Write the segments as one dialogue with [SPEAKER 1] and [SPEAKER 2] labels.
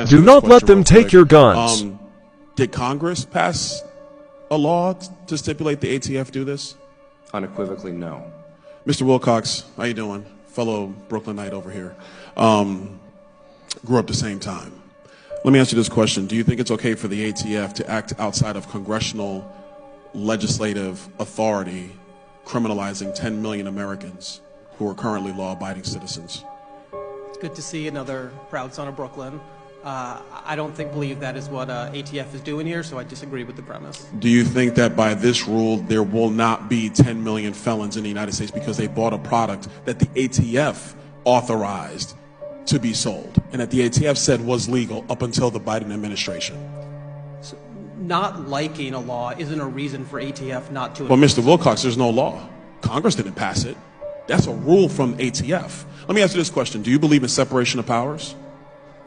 [SPEAKER 1] Do not let them take your guns.
[SPEAKER 2] Did Congress pass a law to stipulate the ATF do this?
[SPEAKER 3] Unequivocally, no.
[SPEAKER 2] Mr. Wilcox, how you doing? Fellow Brooklynite over here. Grew up the same time. Let me ask you this question. Do you think it's okay for the ATF to act outside of congressional legislative authority, criminalizing 10 million Americans who are currently law-abiding citizens?
[SPEAKER 4] It's good to see another proud son of Brooklyn. I don't believe that is what ATF is doing here, so I disagree with the premise.
[SPEAKER 2] Do you think that by this rule there will not be 10 million felons in the United States because they bought a product that the ATF authorized to be sold and that the ATF said was legal up until the Biden administration?
[SPEAKER 4] So not liking a law isn't a reason for ATF not to.
[SPEAKER 2] Well, Mr. Wilcox, there's no law. Congress didn't pass it. That's a rule from ATF. Let me ask you this question. Do you believe in separation of powers?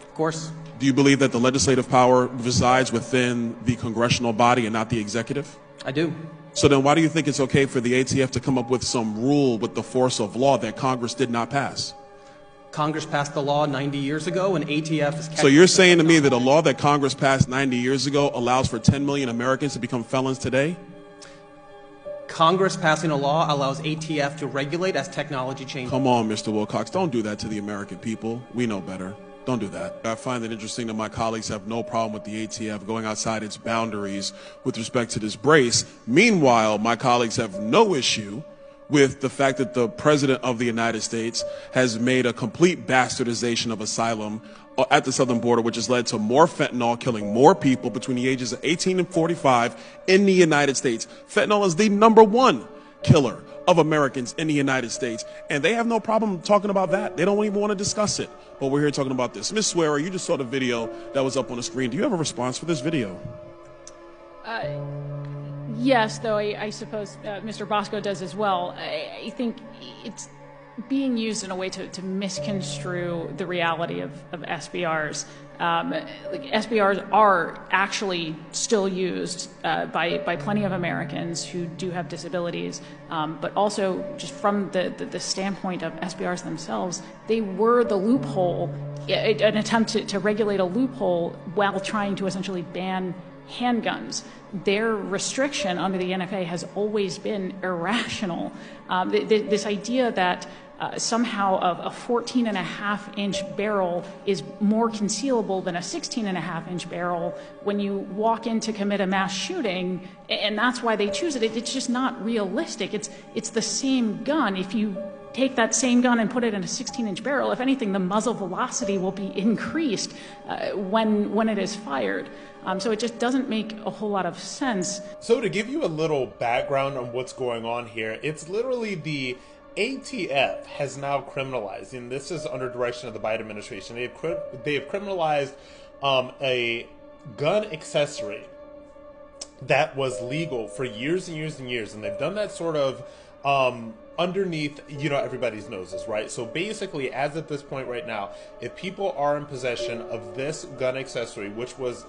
[SPEAKER 4] Of course.
[SPEAKER 2] Do you believe that the legislative power resides within the congressional body and not the executive?
[SPEAKER 4] I do.
[SPEAKER 2] So then why do you think it's okay for the ATF to come up with some rule with the force of law that Congress did not pass?
[SPEAKER 4] Congress passed the law 90 years ago, and ATF is...
[SPEAKER 2] So you're saying to me that a law that Congress passed 90 years ago allows for 10 million Americans to become felons today?
[SPEAKER 4] Congress passing a law allows ATF to regulate as technology changes.
[SPEAKER 2] Come on, Mr. Wilcox. Don't do that to the American people. We know better. Don't do that. I find it interesting that my colleagues have no problem with the ATF going outside its boundaries with respect to this brace. Meanwhile, my colleagues have no issue with the fact that the President of the United States has made a complete bastardization of asylum at the southern border, which has led to more fentanyl killing more people between the ages of 18 and 45 in the United States. Fentanyl is the #1 killer of Americans in the United States, and they have no problem talking about that. They don't even want to discuss it, but we're here talking about this. Ms. Swearer, you just saw the video that was up on the screen. Do you have a response for this video?
[SPEAKER 5] Yes, though I suppose Mr. Bosco does as well. I think it's being used in a way to misconstrue the reality of SBRs. SBRs are actually still used by plenty of Americans who do have disabilities, but also just from the standpoint of SBRs themselves, they were the loophole, an attempt to regulate a loophole while trying to essentially ban handguns. Their restriction under the NFA has always been irrational. This idea that somehow a 14.5-inch barrel is more concealable than a 16.5-inch barrel when you walk in to commit a mass shooting, and that's why they choose it. It's just not realistic. It's the same gun. If you take that same gun and put it in a 16-inch barrel, if anything, the muzzle velocity will be increased when it is fired. So it just doesn't make a whole lot of sense.
[SPEAKER 6] So to give you a little background on what's going on here, it's literally the ATF has now criminalized, and this is under direction of the Biden administration. They have criminalized a gun accessory that was legal for years and years and years, and they've done that sort of underneath, everybody's noses, right? So basically, as at this point right now, if people are in possession of this gun accessory, which was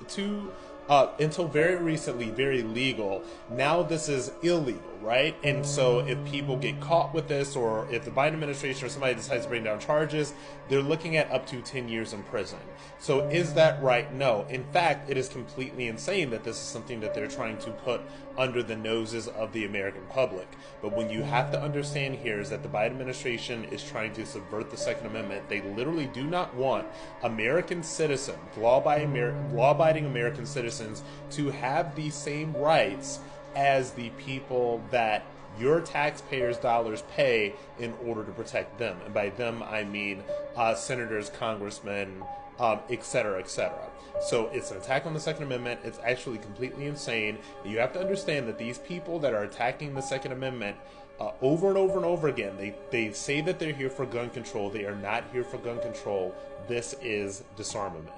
[SPEAKER 6] until very recently very legal, now this is illegal, right? And so if people get caught with this, or if the Biden administration or somebody decides to bring down charges, they're looking at up to 10 years in prison. So is that right? No. In fact, it is completely insane that this is something that they're trying to put under the noses of the American public. But when you have to understand here is that the Biden administration is trying to subvert the Second Amendment. They literally do not want American citizens, law-abiding American citizens, to have the same rights as the people that your taxpayers' dollars pay in order to protect them. And by them, I mean senators, congressmen, et cetera, et cetera. So it's an attack on the Second Amendment. It's actually completely insane. You have to understand that these people that are attacking the Second Amendment over and over and over again, they say that they're here for gun control. They are not here for gun control. This is disarmament.